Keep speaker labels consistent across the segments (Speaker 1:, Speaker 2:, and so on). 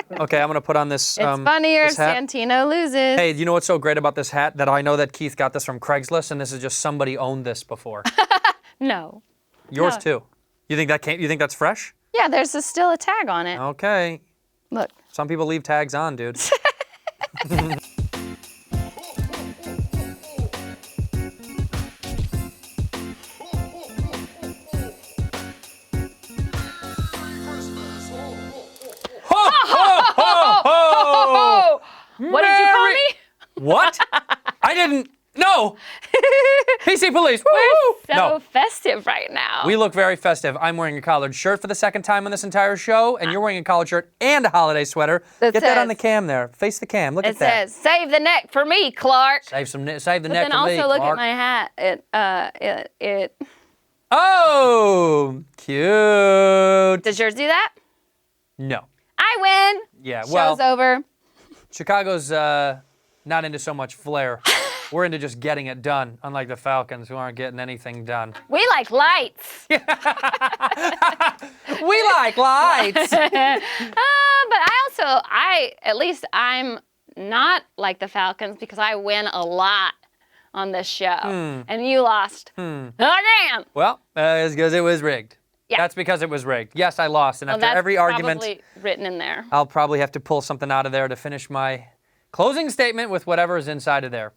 Speaker 1: Okay, I'm going to put on this
Speaker 2: It's funnier if
Speaker 1: this hat.
Speaker 2: Santino loses.
Speaker 1: Hey, you know what's so great about this hat? That I know that Keith got this from Craigslist, and this is just somebody owned this before.
Speaker 2: No.
Speaker 1: Yours
Speaker 2: No.
Speaker 1: too. You think that's fresh?
Speaker 2: Yeah, there's still a tag on it.
Speaker 1: Okay.
Speaker 2: Look.
Speaker 1: Some people leave tags on, dude. Ho, ho, ho, ho!
Speaker 2: What did you call me?
Speaker 1: What? I didn't. No. PC police.
Speaker 2: We're
Speaker 1: Woo!
Speaker 2: so
Speaker 1: No.
Speaker 2: festive right now.
Speaker 1: We look very festive. I'm wearing a collared shirt for the second time on this entire show, and you're wearing a collared shirt and a holiday sweater.
Speaker 2: It
Speaker 1: Get that on
Speaker 2: says-
Speaker 1: the cam there. Face the cam. Look
Speaker 2: It
Speaker 1: at that.
Speaker 2: says, "Save the neck for me, Clark."
Speaker 1: Save the
Speaker 2: But
Speaker 1: neck
Speaker 2: then
Speaker 1: for me,
Speaker 2: also look
Speaker 1: Clark.
Speaker 2: at my hat. It.
Speaker 1: Oh, cute.
Speaker 2: Does yours do that?
Speaker 1: No.
Speaker 2: I win.
Speaker 1: Yeah,
Speaker 2: Show's
Speaker 1: well,
Speaker 2: over.
Speaker 1: Chicago's not into so much flair. We're into just getting it done, unlike the Falcons, who aren't getting anything done.
Speaker 2: We like lights.
Speaker 1: We like lights.
Speaker 2: But at least I'm not like the Falcons because I win a lot on this show. And you lost. Again.
Speaker 1: Well, it's because it was rigged.
Speaker 2: Yeah.
Speaker 1: That's because it was rigged. Yes, I lost, and
Speaker 2: Well,
Speaker 1: after
Speaker 2: that's
Speaker 1: every argument,
Speaker 2: probably written in there.
Speaker 1: I'll probably have to pull something out of there to finish my closing statement with whatever is inside of there.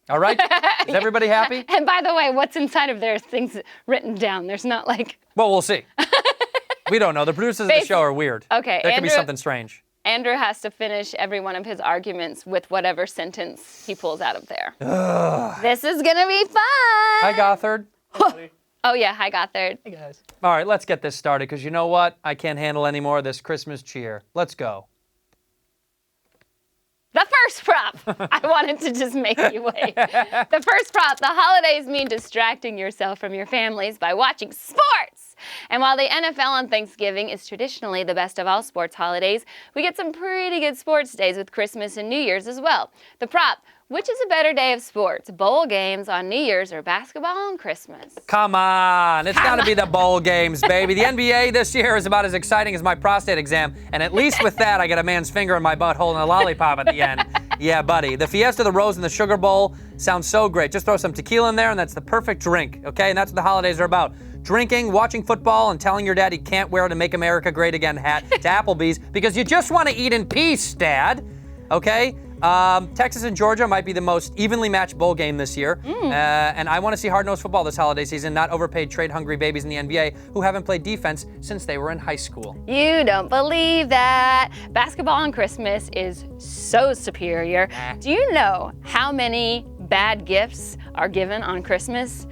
Speaker 1: All right? Is everybody happy?
Speaker 2: And by the way, what's inside of there is things written down. There's not like...
Speaker 1: Well, we'll see. We don't know. The producers of the show are weird.
Speaker 2: Okay,
Speaker 1: There could be
Speaker 2: Andrew-
Speaker 1: something strange.
Speaker 2: Andrew has to finish every one of his arguments with whatever sentence he pulls out of there. This is going to be fun.
Speaker 1: Hi, Gothard.
Speaker 2: Oh, yeah. Hi, Gothard.
Speaker 1: Hey, guys. All right, let's get this started, because you know what? I can't handle any more of this Christmas cheer. Let's go.
Speaker 2: The first prop. I wanted to just make you wait. The first prop. The holidays mean distracting yourself from your families by watching sports. And while the NFL on Thanksgiving is traditionally the best of all sports holidays, we get some pretty good sports days with Christmas and New Year's as well. The prop. Which is a better day of sports? Bowl games on New Year's or basketball on Christmas?
Speaker 1: Come on. It's got to be the bowl games, baby. The NBA this year is about as exciting as my prostate exam, and at least with that, I get a man's finger in my butthole and a lollipop at the end. Yeah, buddy. The Fiesta, the Rose, and the Sugar Bowl sounds so great. Just throw some tequila in there, and that's the perfect drink, okay? And that's what the holidays are about. Drinking, watching football, and telling your dad he can't wear the Make America Great Again hat to Applebee's because you just want to eat in peace, Dad. Okay? Texas and Georgia might be the most evenly matched bowl game this year. And I want to see hard-nosed football this holiday season, not overpaid trade-hungry babies in the NBA who haven't played defense since they were in high school.
Speaker 2: You don't believe that. Basketball on Christmas is so superior. Do you know how many bad gifts are given on Christmas?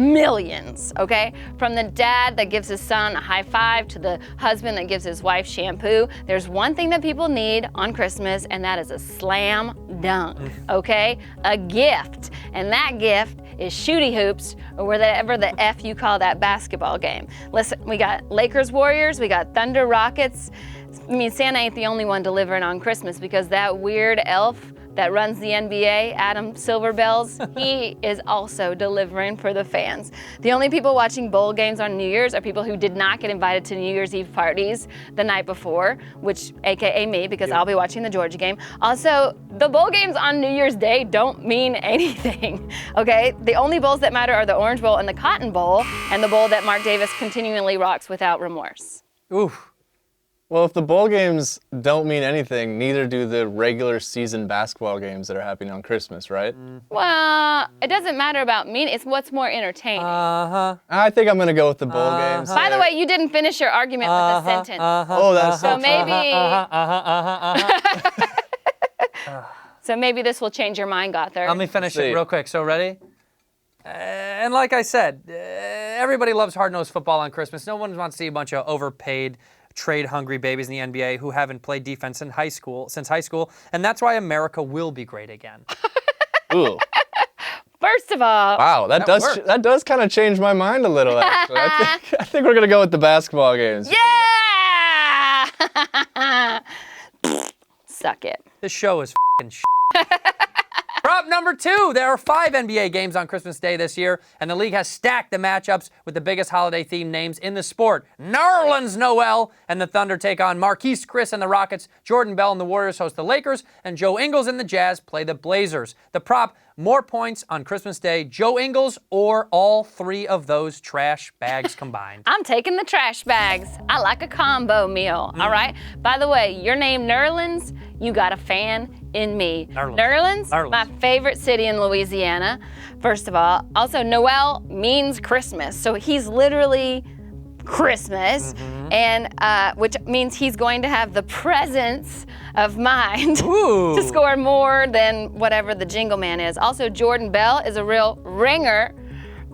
Speaker 2: Millions, okay? From the dad that gives his son a high five to the husband that gives his wife shampoo. There's one thing that people need on Christmas, and that is a slam dunk, okay? A gift. And that gift is shooty hoops, or whatever the F you call that basketball game. Listen, we got Lakers Warriors, we got Thunder Rockets. I mean, Santa ain't the only one delivering on Christmas because that weird elf that runs the NBA, Adam Silverbells, he is also delivering for the fans. The only people watching bowl games on New Year's are people who did not get invited to New Year's Eve parties the night before, which AKA me, because I'll be watching the Georgia game. Also, the bowl games on New Year's Day don't mean anything, okay? The only bowls that matter are the Orange Bowl and the Cotton Bowl, and the bowl that Mark Davis continually rocks without remorse.
Speaker 1: Oof.
Speaker 3: Well, if the bowl games don't mean anything, neither do the regular season basketball games that are happening on Christmas, right?
Speaker 2: Well, it doesn't matter about me. It's what's more entertaining.
Speaker 1: Uh-huh.
Speaker 3: I think I'm going to go with the bowl games.
Speaker 2: By the way, you didn't finish your argument with the sentence.
Speaker 3: Oh, that's
Speaker 2: So maybe,
Speaker 1: Uh-huh.
Speaker 2: so maybe this will change your mind, Gothard.
Speaker 1: Let me finish
Speaker 3: See.
Speaker 1: it real quick. So ready? And like I said, everybody loves hard-nosed football on Christmas. No one wants to see a bunch of overpaid, trade-hungry babies in the NBA who haven't played defense since high school, and that's why America will be great again.
Speaker 3: Ooh.
Speaker 2: First of all,
Speaker 3: Wow,
Speaker 1: That worked.
Speaker 3: that does kind of change my mind a little, actually. I think we're going to go with the basketball games.
Speaker 2: yeah! Suck it.
Speaker 1: This show is f***ing shit. Prop number 2. There are 5 NBA games on Christmas Day this year, and the league has stacked the matchups with the biggest holiday-themed names in the sport. Nerlens Noel and the Thunder take on Marquise Chris and the Rockets. Jordan Bell and the Warriors host the Lakers, and Joe Ingles and the Jazz play the Blazers. The prop, more points on Christmas Day, Joe Ingles or all 3 of those trash bags combined.
Speaker 2: I'm taking the trash bags. I like a combo meal, all right? By the way, your name Nerlens, you got a fan in me. Nerlens, my favorite city in Louisiana, first of all. Also, Noel means Christmas, so he's literally Christmas, and which means he's going to have the presence of mind to score more than whatever the Jingle Man is. Also, Jordan Bell is a real ringer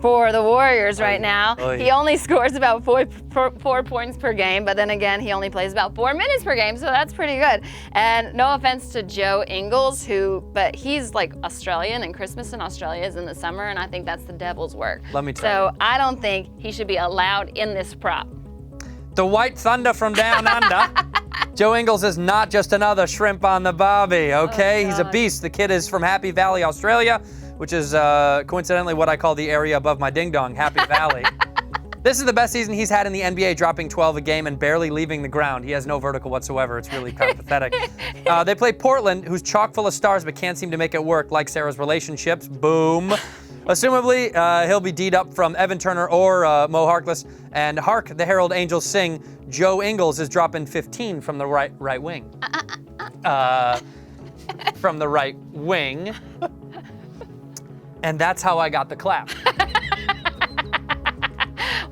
Speaker 2: for the Warriors right now. He only scores about 4 points per game, but then again, he only plays about 4 minutes per game, so that's pretty good. And no offense to Joe Ingles, but he's like Australian, and Christmas in Australia is in the summer, and I think that's the devil's work.
Speaker 1: Let me tell you.
Speaker 2: So I don't think he should be allowed in this prop.
Speaker 1: The White Thunder from down under. Joe Ingles is not just another shrimp on the barbie, okay? He's a beast. The kid is from Happy Valley, Australia, which is coincidentally what I call the area above my ding-dong, Happy Valley. This is the best season he's had in the NBA, dropping 12 a game and barely leaving the ground. He has no vertical whatsoever. It's really kind of pathetic. They play Portland, who's chock full of stars but can't seem to make it work, like Sarah's relationships. Boom. Assumably, he'll be D'd up from Evan Turner or Mo Harkless. And hark, the Herald Angels sing, Joe Ingles is dropping 15 from the right wing. From the right wing. And that's how I got the clap.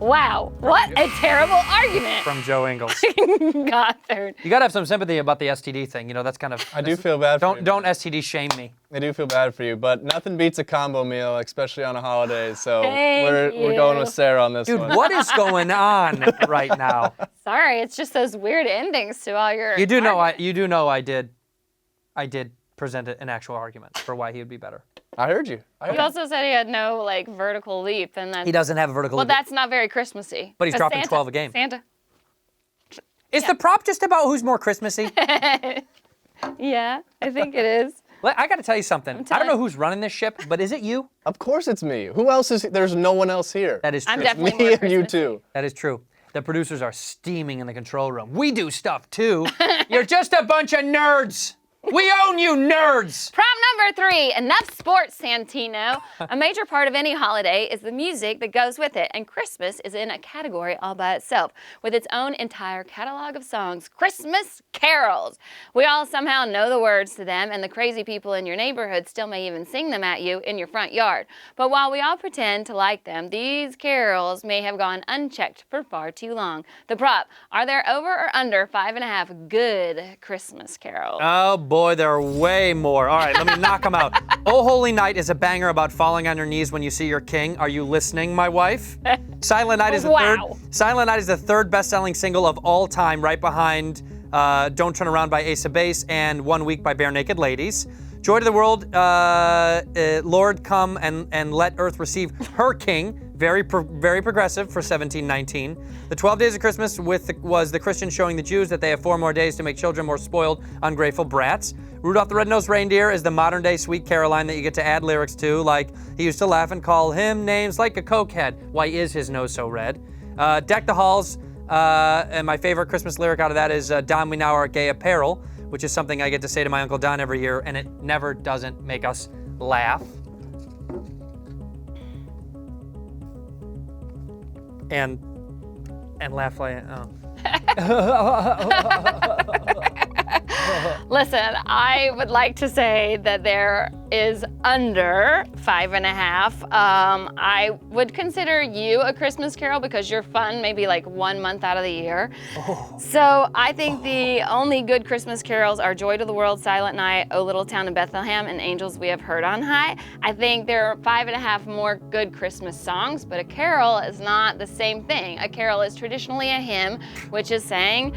Speaker 2: Wow, what a terrible argument.
Speaker 1: From Joe Ingles.
Speaker 2: Gothard.
Speaker 1: You gotta have some sympathy about the STD thing. You know, that's kind of...
Speaker 3: I do feel bad for you.
Speaker 1: Don't STD shame me.
Speaker 3: I do feel bad for you, but nothing beats a combo meal, especially on a holiday. So
Speaker 2: Thank
Speaker 3: we're going with Sarah on this
Speaker 1: Dude,
Speaker 3: one.
Speaker 1: what is going on right now?
Speaker 2: Sorry, it's just those weird endings to all your
Speaker 1: You do know I did present an actual argument for why he would be better.
Speaker 3: I heard you.
Speaker 2: He also said he had no like vertical leap, and that's
Speaker 1: He doesn't have a vertical
Speaker 2: well,
Speaker 1: leap.
Speaker 2: that's not very Christmassy.
Speaker 1: But he's
Speaker 2: 'Cause
Speaker 1: dropping
Speaker 2: Santa,
Speaker 1: 12 a game.
Speaker 2: Santa.
Speaker 1: Is the prop just about who's more Christmassy?
Speaker 2: Yeah, I think it is.
Speaker 1: I got to tell you something. I don't know who's running this ship, but is it you?
Speaker 3: Of course it's me. Who else is? There's no one else here.
Speaker 1: That is true.
Speaker 2: I'm definitely
Speaker 3: Me
Speaker 2: more
Speaker 3: and you
Speaker 2: Christmassy.
Speaker 3: too.
Speaker 1: That is true. The producers are steaming in the control room. We do stuff too. You're just a bunch of nerds. We own you, nerds!
Speaker 2: Prop number 3, enough sports, Santino. A major part of any holiday is the music that goes with it, and Christmas is in a category all by itself, with its own entire catalog of songs, Christmas carols. We all somehow know the words to them, and the crazy people in your neighborhood still may even sing them at you in your front yard. But while we all pretend to like them, these carols may have gone unchecked for far too long. The prop, are there over or under 5.5 good Christmas carols?
Speaker 1: Oh boy, there are way more. All right, let me knock them out. Oh Holy Night is a banger about falling on your knees when you see your king. Are you listening, my wife? Silent Night is the third best-selling single of all time, right behind Don't Turn Around by Ace of Base and 1 Week by Bare Naked Ladies. Joy to the World, Lord Come and Let Earth Receive Her King. Very progressive for 1719. The 12 Days of Christmas was the Christians showing the Jews that they have 4 more days to make children more spoiled, ungrateful brats. Rudolph the Red-Nosed Reindeer is the modern-day Sweet Caroline that you get to add lyrics to, like, he used to laugh and call him names like a cokehead. Why is his nose so red? Deck the Halls, and my favorite Christmas lyric out of that is Don We Now Are Gay Apparel, which is something I get to say to my Uncle Don every year, and it never doesn't make us laugh. And laugh like, oh.
Speaker 2: Listen, I would like to say that there is under 5.5. I would consider you a Christmas carol because you're fun maybe like 1 month out of the year. So I think the only good Christmas carols are Joy to the World, Silent Night, O Little Town of Bethlehem, and Angels We Have Heard on High. I think there are 5.5 more good Christmas songs, but a carol is not the same thing. A carol is traditionally a hymn, which is sang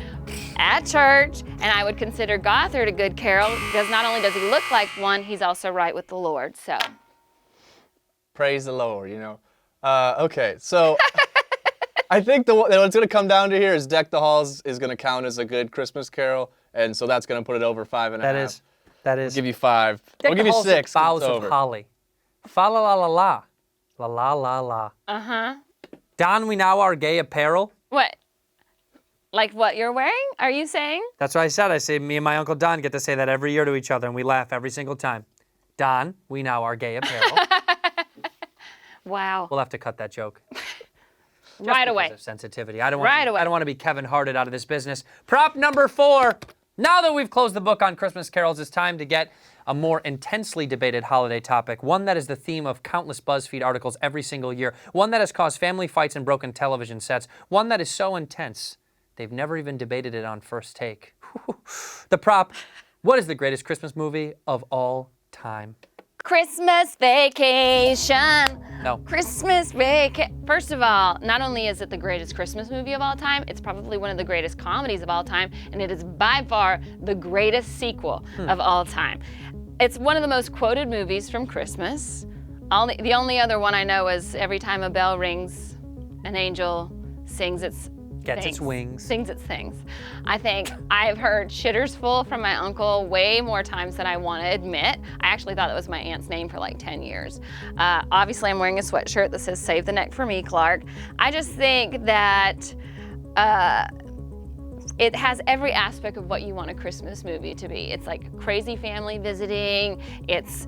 Speaker 2: at church, and I would consider Gothard a good carol because not only does he look like one, he's also right with the Lord, so.
Speaker 3: Praise the Lord, you know. Okay, so I think what it's going to come down to here is Deck the Halls is going to count as a good Christmas carol, and so that's going to put it over 5.5.
Speaker 1: That is.
Speaker 3: I'll give you 5.
Speaker 1: Take
Speaker 3: I'll give
Speaker 1: the
Speaker 3: you
Speaker 1: halls
Speaker 3: 6.
Speaker 1: of boughs
Speaker 3: It's
Speaker 1: of
Speaker 3: over.
Speaker 1: holly. Fa la la la la. La la la la.
Speaker 2: Uh-huh.
Speaker 1: Don we now our gay apparel.
Speaker 2: What? Like what you're wearing? Are you saying?
Speaker 1: That's what I said. I say me and my Uncle Don get to say that every year to each other, and we laugh every single time. Don, we now are gay apparel.
Speaker 2: Wow.
Speaker 1: We'll have to cut that joke.
Speaker 2: Right away.
Speaker 1: Because of sensitivity. I don't want.
Speaker 2: Right away.
Speaker 1: I don't want to be Kevin Harted out of this business. Prop number 4. Now that we've closed the book on Christmas carols, it's time to get a more intensely debated holiday topic, one that is the theme of countless BuzzFeed articles every single year, one that has caused family fights and broken television sets, one that is so intense they've never even debated it on First Take. The prop, what is the greatest Christmas movie of all time?
Speaker 2: Christmas Vacation.
Speaker 1: No.
Speaker 2: Christmas Vacation. First of all, not only is it the greatest Christmas movie of all time, it's probably one of the greatest comedies of all time, and it is by far the greatest sequel of all time. It's one of the most quoted movies from Christmas. The only other one I know is every time a bell rings, an angel sings its
Speaker 1: Gets
Speaker 2: things.
Speaker 1: its wings.
Speaker 2: Sings its things. I think I've heard Shitters Full from my uncle way more times than I want to admit. I actually thought that was my aunt's name for like 10 years. Obviously, I'm wearing a sweatshirt that says "Save the Neck for Me, Clark." I just think that it has every aspect of what you want a Christmas movie to be. It's like crazy family visiting, it's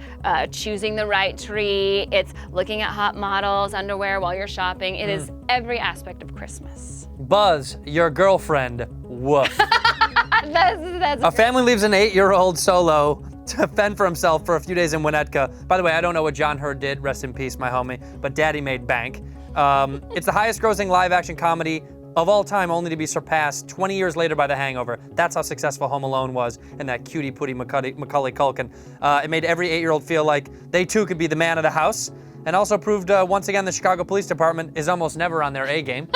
Speaker 2: choosing the right tree, it's looking at hot models, underwear while you're shopping. It is every aspect of Christmas.
Speaker 1: Buzz, your girlfriend, woof.
Speaker 2: That's
Speaker 1: A family leaves an 8-year-old solo to fend for himself for a few days in Winnetka. By the way, I don't know what John Hurd did, rest in peace, my homie, but Daddy made bank. It's the highest grossing live action comedy of all time, only to be surpassed 20 years later by The Hangover. That's how successful Home Alone was, and that cutie pootie Macaulay Culkin. It made every 8-year-old feel like they too could be the man of the house, and also proved once again the Chicago Police Department is almost never on their A game.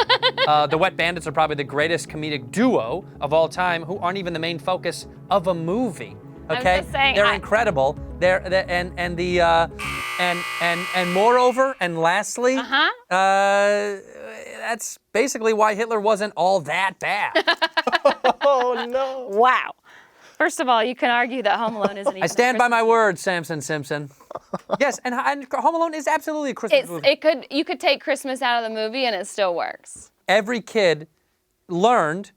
Speaker 1: The Wet Bandits are probably the greatest comedic duo of all time, who aren't even the main focus of a movie. Okay,
Speaker 2: just saying,
Speaker 1: they're incredible. And moreover, and lastly, that's basically why Hitler wasn't all that bad.
Speaker 3: Oh, no.
Speaker 2: wow. First of all, you can argue that Home Alone isn't even
Speaker 1: I stand by my
Speaker 2: Christmas
Speaker 1: word, Samson Simpson. Yes, and Home Alone is absolutely a Christmas movie.
Speaker 2: You could take Christmas out of the movie and it still works.
Speaker 1: Every kid learned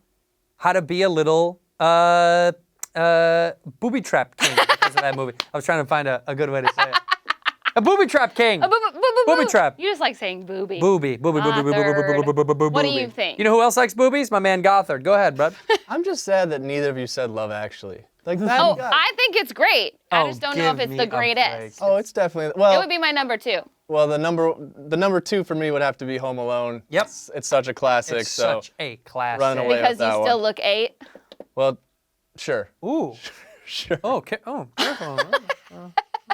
Speaker 1: how to be a little booby trap king because of that movie. I was trying to find a good way to say it. A booby trap king. Booby trap.
Speaker 2: You just like saying booby.
Speaker 1: Booby.
Speaker 2: What do you think?
Speaker 1: You know who else likes boobies? My man Gothard. Go ahead, bud.
Speaker 3: I'm just sad that neither of you said Love Actually. Like that.
Speaker 2: Oh, I think it's great. I
Speaker 1: Oh,
Speaker 2: just don't know if
Speaker 1: give
Speaker 2: it's
Speaker 1: me
Speaker 2: the
Speaker 1: a
Speaker 2: greatest.
Speaker 3: Oh, it's definitely.
Speaker 2: It
Speaker 3: Well,
Speaker 2: would be my number 2.
Speaker 3: well, the number 2 for me would have to be Home Alone.
Speaker 1: Yep.
Speaker 3: It's such a classic.
Speaker 1: It's
Speaker 3: so
Speaker 1: such a classic.
Speaker 3: running away
Speaker 2: Because
Speaker 3: with that
Speaker 2: you still
Speaker 3: one.
Speaker 2: look 8.
Speaker 3: Well, sure.
Speaker 1: Ooh.
Speaker 3: Sure.
Speaker 1: Oh, careful.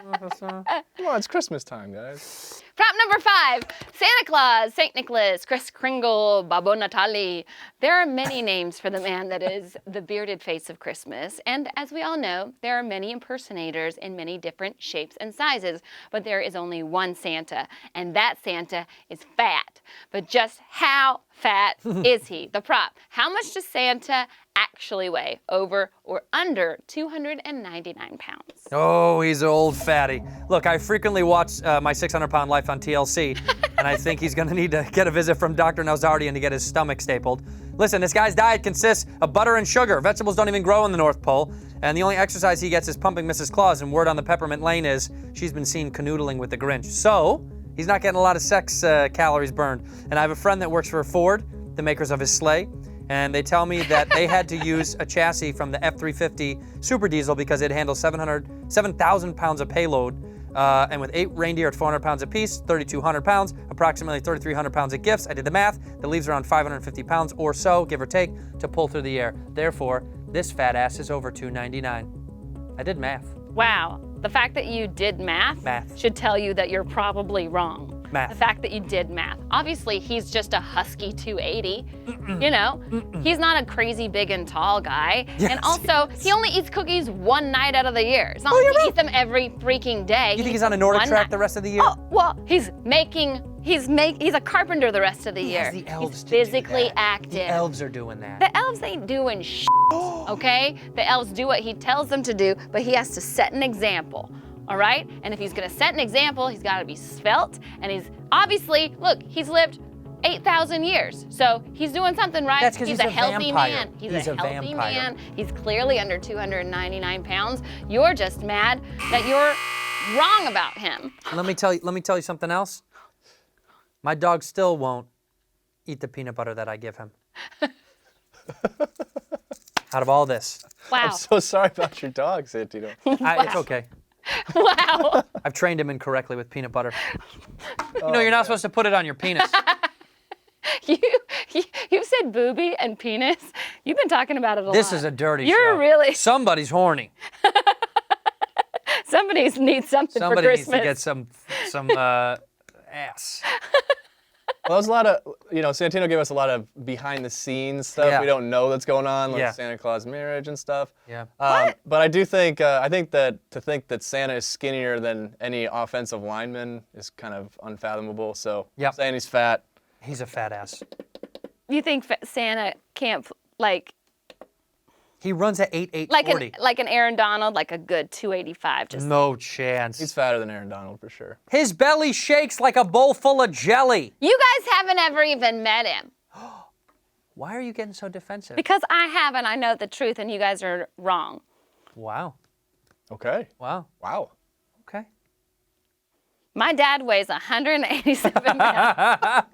Speaker 3: Come on, it's Christmas time, guys.
Speaker 2: Prop number 5, Santa Claus, St. Nicholas, Kris Kringle, Babbo Natale. There are many names for the man that is the bearded face of Christmas. And as we all know, there are many impersonators in many different shapes and sizes. But there is only one Santa, and that Santa is fat. But just how fat is he? The prop. How much does Santa actually weigh? Over or under 299 pounds?
Speaker 1: Oh, he's an old fatty. Look, I frequently watch my 600-pound life on TLC, and I think he's going to need to get a visit from Dr. Nazardian to get his stomach stapled. Listen, this guy's diet consists of butter and sugar. Vegetables don't even grow in the North Pole, and the only exercise he gets is pumping Mrs. Claus, and word on the Peppermint Lane is she's been seen canoodling with the Grinch. So, he's not getting a lot of sex calories burned. And I have a friend that works for Ford, the makers of his sleigh, and they tell me that they had to use a chassis from the F-350 Super Diesel because it handles 7,000 pounds of payload, and with 8 reindeer at 400 pounds apiece, 3,200 pounds, approximately 3,300 pounds of gifts. I did the math. That leaves around 550 pounds or so, give or take, to pull through the air. Therefore, this fat ass is over 299. I did math.
Speaker 2: Wow. The fact that you did math
Speaker 1: Math.
Speaker 2: should tell you that you're probably wrong.
Speaker 1: Math.
Speaker 2: The fact that you did math. obviously he's just a husky 280. You know, he's not a crazy big and tall guy.
Speaker 1: Yes,
Speaker 2: and also, he only eats cookies one night out of the year. It's not like he eats them every freaking day.
Speaker 1: You think he's on a Nordic track the rest of the year?
Speaker 2: Oh, well, he's a carpenter the rest of the year.
Speaker 1: The elves
Speaker 2: he's
Speaker 1: to
Speaker 2: physically
Speaker 1: do that.
Speaker 2: active.
Speaker 1: The elves are doing that.
Speaker 2: The elves ain't doing shit, okay? The elves do what he tells them to do, but he has to set an example, all right? And if he's gonna set an example, he's gotta be svelte, and he's obviously, look, he's lived 8,000 years, so he's doing something right.
Speaker 1: That's 'cause he's a
Speaker 2: healthy
Speaker 1: vampire.
Speaker 2: man. He's a healthy
Speaker 1: vampire.
Speaker 2: man. He's clearly under 299 pounds. You're just mad that you're wrong about him.
Speaker 1: Let me tell you something else. My dog still won't eat the peanut butter that I give him. Out of all this.
Speaker 2: Wow.
Speaker 3: I'm so sorry about your dog, Santino.
Speaker 1: It's okay.
Speaker 2: Wow.
Speaker 1: I've trained him incorrectly with peanut butter. You know, you're not supposed to put it on your penis.
Speaker 2: You've said booby and penis. You've been talking about it a lot.
Speaker 1: This is a dirty
Speaker 2: You're
Speaker 1: show.
Speaker 2: really.
Speaker 1: Somebody's horny.
Speaker 2: Somebody needs something
Speaker 1: Somebody
Speaker 2: for
Speaker 1: needs
Speaker 2: Christmas.
Speaker 1: to get some ass.
Speaker 3: Well, there's a lot of, Santino gave us a lot of behind the scenes stuff.
Speaker 1: Yeah.
Speaker 3: We don't know that's going on, like
Speaker 1: Yeah.
Speaker 3: Santa Claus marriage and stuff.
Speaker 1: Yeah.
Speaker 3: But I do think, I think that Santa is skinnier than any offensive lineman is kind of unfathomable. So
Speaker 1: Yep.
Speaker 3: saying he's fat.
Speaker 1: He's a fat ass.
Speaker 2: You think Santa can't
Speaker 1: He runs at 8'8",
Speaker 2: like
Speaker 1: 40.
Speaker 2: an Aaron Donald, like a good 285? Just
Speaker 1: No chance.
Speaker 3: He's fatter than Aaron Donald for sure.
Speaker 1: His belly shakes like a bowl full of jelly.
Speaker 2: you guys haven't ever even met him
Speaker 1: Why are you getting so defensive?
Speaker 2: because I haven't. I know the truth, and you guys are wrong.
Speaker 1: Wow.
Speaker 3: Okay.
Speaker 1: Wow.
Speaker 3: Wow.
Speaker 1: Okay.
Speaker 2: My dad weighs 187 pounds.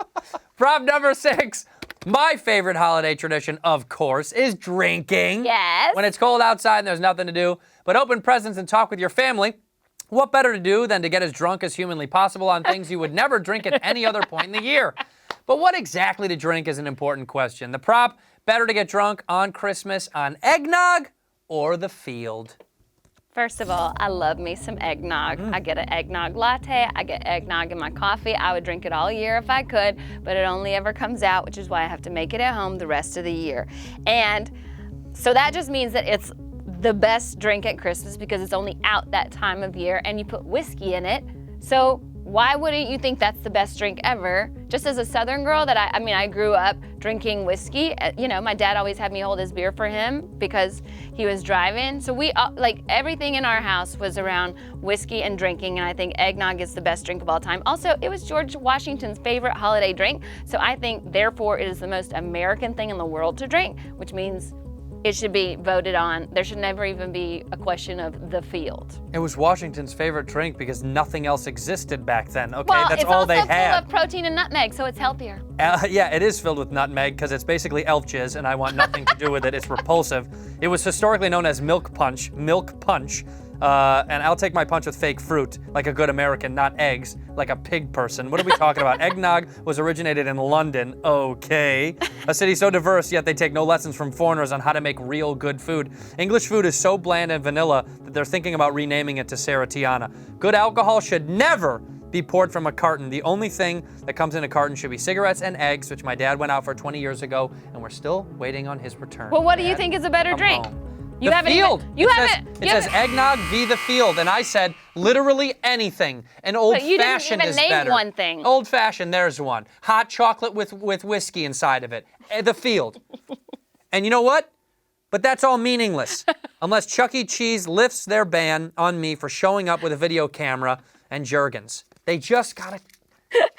Speaker 1: Prop number 6. My favorite holiday tradition, of course, is drinking.
Speaker 2: Yes.
Speaker 1: When it's cold outside and there's nothing to do but open presents and talk with your family, what better to do than to get as drunk as humanly possible on things you would never drink at any other point in the year? But what exactly to drink is an important question. The prop, better to get drunk on Christmas on eggnog or the field?
Speaker 2: First of all, I love me some eggnog. I get an eggnog latte. I get eggnog in my coffee. I would drink it all year if I could, but it only ever comes out, which is why I have to make it at home the rest of the year. And so that just means that it's the best drink at Christmas because it's only out that time of year and you put whiskey in it. So why wouldn't you think that's the best drink ever? Just as a Southern girl I grew up drinking whiskey. My dad always had me hold his beer for him because he was driving. So everything in our house was around whiskey and drinking, and I think eggnog is the best drink of all time. Also, it was George Washington's favorite holiday drink, so I think therefore it is the most American thing in the world to drink, which means it should be voted on. There should never even be a question of the field.
Speaker 1: It was Washington's favorite drink because nothing else existed back then. Okay,
Speaker 2: Well,
Speaker 1: that's
Speaker 2: it's
Speaker 1: all
Speaker 2: also
Speaker 1: they
Speaker 2: full
Speaker 1: had.
Speaker 2: of protein and nutmeg, so it's healthier.
Speaker 1: Yeah, it is filled with nutmeg because it's basically elf jizz, and I want nothing to do with it. It's repulsive. It was historically known as milk punch. And I'll take my punch with fake fruit, like a good American, not eggs, like a pig person. What are we talking about? Eggnog was originated in London, okay. A city so diverse, yet they take no lessons from foreigners on how to make real good food. English food is so bland and vanilla that they're thinking about renaming it to Sarah Tiana. Good alcohol should never be poured from a carton. The only thing that comes in a carton should be cigarettes and eggs, which my dad went out for 20 years ago, and we're still waiting on his return.
Speaker 2: Well, what do you
Speaker 1: Dad,
Speaker 2: think is a better
Speaker 1: come
Speaker 2: drink?
Speaker 1: home.
Speaker 2: You
Speaker 1: The
Speaker 2: haven't
Speaker 1: field.
Speaker 2: Even, you haven't.
Speaker 1: It says eggnog v. the field, and I said literally anything. An old
Speaker 2: But you didn't
Speaker 1: fashioned
Speaker 2: even
Speaker 1: is
Speaker 2: name
Speaker 1: better.
Speaker 2: one thing.
Speaker 1: Old fashioned, there's one. Hot chocolate with whiskey inside of it. The field. And you know what? But that's all meaningless, unless Chuck E. Cheese lifts their ban on me for showing up with a video camera and Jergens. They just gotta.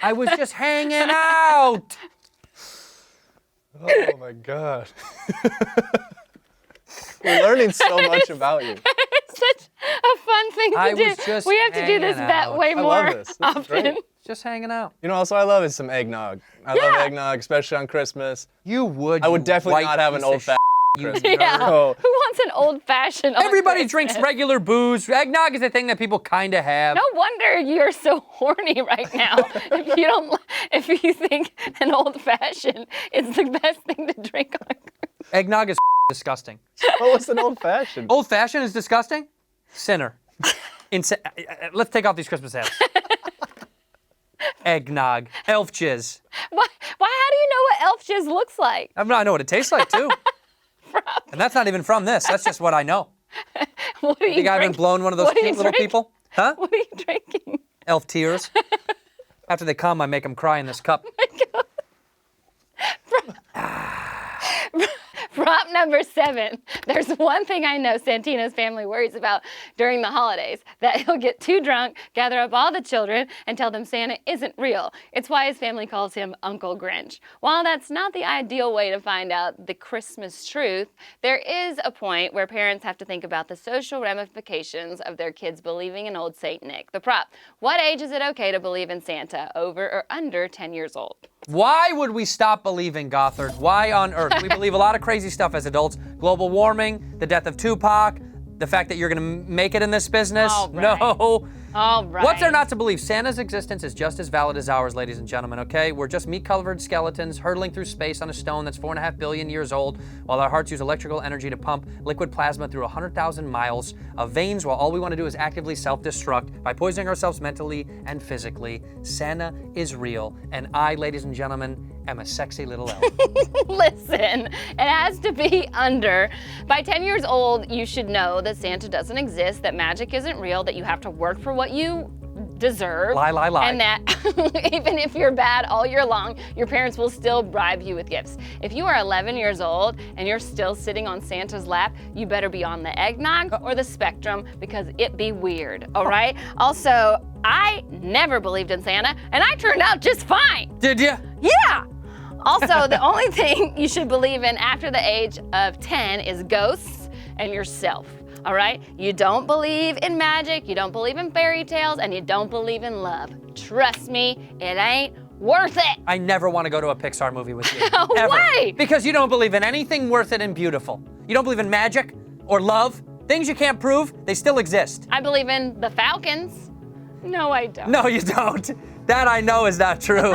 Speaker 1: I was just hanging out.
Speaker 3: Oh my God. We're learning so much about you.
Speaker 2: It's such a fun thing to
Speaker 1: I
Speaker 2: do.
Speaker 1: was just
Speaker 2: We have to do this
Speaker 1: hanging
Speaker 2: bet
Speaker 1: out.
Speaker 2: way
Speaker 3: I love
Speaker 2: more
Speaker 3: this. This is
Speaker 2: often.
Speaker 3: great.
Speaker 1: Just hanging out.
Speaker 3: You know, also I love is some eggnog. I love eggnog, especially on Christmas.
Speaker 1: You would.
Speaker 3: I would
Speaker 1: you
Speaker 3: definitely
Speaker 1: white
Speaker 3: not have an
Speaker 1: piece of
Speaker 3: old fat
Speaker 1: you
Speaker 3: Christmas.
Speaker 2: Yeah.
Speaker 3: No.
Speaker 2: Who wants an old fashioned?
Speaker 1: Everybody drinks regular booze. Eggnog is a thing that people kind of have.
Speaker 2: No wonder you're so horny right now. If you think an old fashioned is the best thing to drink on Christmas.
Speaker 1: Eggnog is disgusting.
Speaker 3: What was an old fashioned?
Speaker 1: Old fashioned is disgusting? Sinner. Let's take off these Christmas hats. Eggnog. Elf jizz.
Speaker 2: Why? How do you know what elf jizz looks like?
Speaker 1: I know what it tastes like, too. And that's not even from this. That's just what I know.
Speaker 2: What are you
Speaker 1: Think I haven't
Speaker 2: drinking?
Speaker 1: blown one of those
Speaker 2: What are you
Speaker 1: cute little
Speaker 2: drinking?
Speaker 1: people? Huh?
Speaker 2: What are you drinking?
Speaker 1: Elf tears. After they come, I make them cry in this cup.
Speaker 2: Prop number 7. There's one thing I know Santino's family worries about during the holidays, that he'll get too drunk, gather up all the children, and tell them Santa isn't real. It's why his family calls him Uncle Grinch. While that's not the ideal way to find out the Christmas truth, there is a point where parents have to think about the social ramifications of their kids believing in old Saint Nick. The prop: what age is it okay to believe in Santa, over or under 10 years old?
Speaker 1: Why would we stop believing, Gothard? Why on earth? We believe a lot of crazy stuff as adults. Global warming, the death of Tupac, the fact that you're gonna make it in this business.
Speaker 2: All right.
Speaker 1: No.
Speaker 2: All right.
Speaker 1: What's there not to believe? Santa's existence is just as valid as ours, ladies and gentlemen, okay? We're just meat-covered skeletons hurtling through space on a stone that's 4.5 billion years old, while our hearts use electrical energy to pump liquid plasma through 100,000 miles of veins, while all we want to do is actively self-destruct by poisoning ourselves mentally and physically. Santa is real, and I, ladies and gentlemen, am a sexy little elf.
Speaker 2: Listen, it has to be under. By 10 years old, you should know that Santa doesn't exist, that magic isn't real, that you have to work for what you deserve.
Speaker 1: Lie, lie, lie.
Speaker 2: And that even if you're bad all year long, your parents will still bribe you with gifts. If you are 11 years old and you're still sitting on Santa's lap, you better be on the eggnog or the spectrum, because it be weird, all right? Also, I never believed in Santa, and I turned out just fine.
Speaker 1: Did ya?
Speaker 2: Yeah. Also, the only thing you should believe in after the age of 10 is ghosts and yourself. All right? You don't believe in magic, you don't believe in fairy tales, and you don't believe in love. Trust me, it ain't worth it.
Speaker 1: I never want to go to a Pixar movie with you. Ever.
Speaker 2: Why?
Speaker 1: Because you don't believe in anything worth it and beautiful. You don't believe in magic or love. Things you can't prove, they still exist.
Speaker 2: I believe in the Falcons. No, I don't.
Speaker 1: No, you don't. That I know is not true.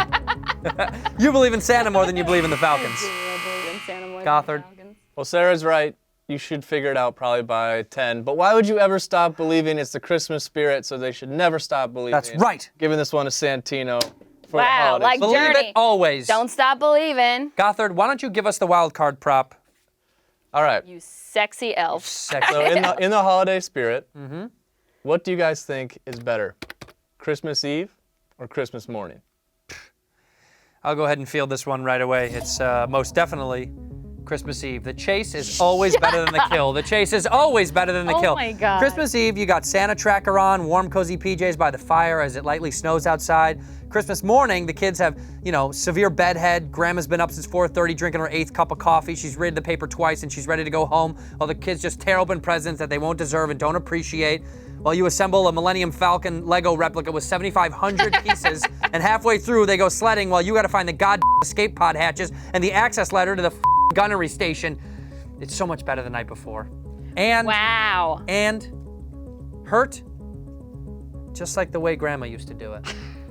Speaker 1: You believe in Santa more than you believe in the Falcons.
Speaker 2: I believe in Santa more than
Speaker 1: Gothard.
Speaker 2: the Falcons.
Speaker 3: Well, Sarah's right. You should figure it out probably by 10. But why would you ever stop believing? It's the Christmas spirit, so they should never stop believing.
Speaker 1: That's right.
Speaker 3: Giving this one to Santino for the
Speaker 2: Wow,
Speaker 3: holidays.
Speaker 2: like
Speaker 1: Believe
Speaker 2: Journey.
Speaker 1: it always.
Speaker 2: Don't stop believing.
Speaker 1: Gothard, why don't you give us the wild card prop?
Speaker 3: All right.
Speaker 2: You sexy elf.
Speaker 1: Sexy.
Speaker 3: So in the holiday spirit, what do you guys think is better, Christmas Eve or Christmas morning?
Speaker 1: I'll go ahead and field this one right away. It's most definitely Christmas Eve. The chase is always better than the kill. The chase is always better than the kill.
Speaker 2: Oh my God.
Speaker 1: Christmas Eve, you got Santa tracker on, warm, cozy PJs by the fire as it lightly snows outside. Christmas morning, the kids have, severe bedhead. Grandma's been up since 4:30 drinking her 8th cup of coffee. She's read the paper twice and she's ready to go home, while the kids just tear open presents that they won't deserve and don't appreciate. While you assemble a Millennium Falcon Lego replica with 7,500 pieces, and halfway through they go sledding while you gotta find the goddamn escape pod hatches and the access ladder to the gunnery station. It's so much better the night before. And
Speaker 2: Wow.
Speaker 1: and hurt just like the way Grandma used to do it.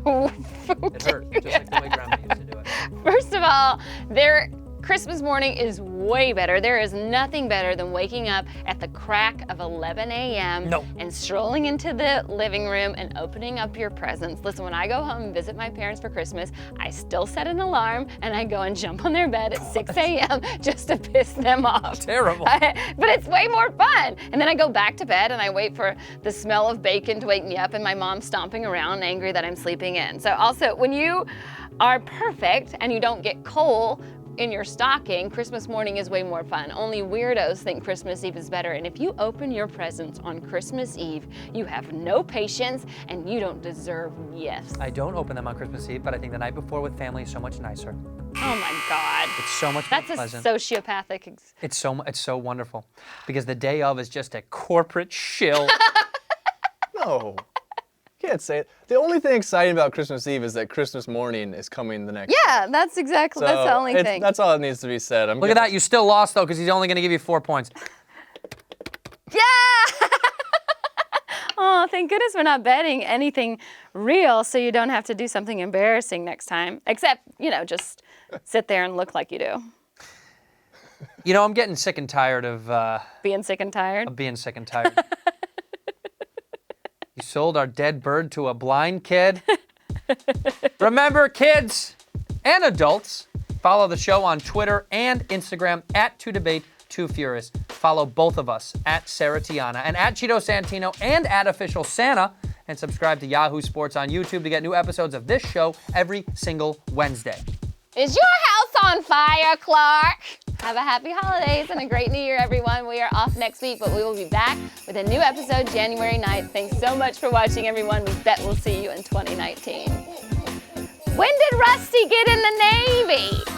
Speaker 1: It hurt just like the way Grandma used to do it.
Speaker 2: First of all, their Christmas morning is way better. There is nothing better than waking up at the crack of 11 a.m.
Speaker 1: No.
Speaker 2: and strolling into the living room and opening up your presents. Listen, when I go home and visit my parents for Christmas, I still set an alarm and I go and jump on their bed at 6 a.m. just to piss them off.
Speaker 1: Terrible.
Speaker 2: But it's way more fun. And then I go back to bed and I wait for the smell of bacon to wake me up and my mom stomping around angry that I'm sleeping in. So also, when you are perfect and you don't get coal in your stocking, Christmas morning is way more fun. Only weirdos think Christmas Eve is better. And if you open your presents on Christmas Eve, you have no patience and you don't deserve gifts.
Speaker 1: I don't open them on Christmas Eve, but I think the night before with family is so much nicer.
Speaker 2: Oh my God.
Speaker 1: It's so much more
Speaker 2: That's a
Speaker 1: pleasant.
Speaker 2: sociopathic.
Speaker 1: It's so wonderful because the day of is just a corporate shill.
Speaker 3: No. Can't say it. The only thing exciting about Christmas Eve is that Christmas morning is coming the next
Speaker 2: Yeah, that's exactly,
Speaker 3: So
Speaker 2: that's the only
Speaker 3: it's-
Speaker 2: thing.
Speaker 3: That's all that needs to be said.
Speaker 1: Look at that, you still lost though because he's only going to give you 4 points.
Speaker 2: Yeah! Oh, thank goodness we're not betting anything real so you don't have to do something embarrassing next time. Except, just sit there and look like you do.
Speaker 1: I'm getting sick and tired of
Speaker 2: Being sick and tired.
Speaker 1: being sick and tired. You sold our dead bird to a blind kid. Remember, kids and adults, follow the show on Twitter and Instagram at 2Debate2Furious. Follow both of us at Sarah Tiana and at Cheeto Santino and at Official Santa. And subscribe to Yahoo Sports on YouTube to get new episodes of this show every single Wednesday.
Speaker 2: Is your house on fire, Clark? Have a happy holidays and a great new year, everyone. We are off next week, but we will be back with a new episode January 9th. Thanks so much for watching, everyone. We bet we'll see you in 2019. When did Rusty get in the Navy?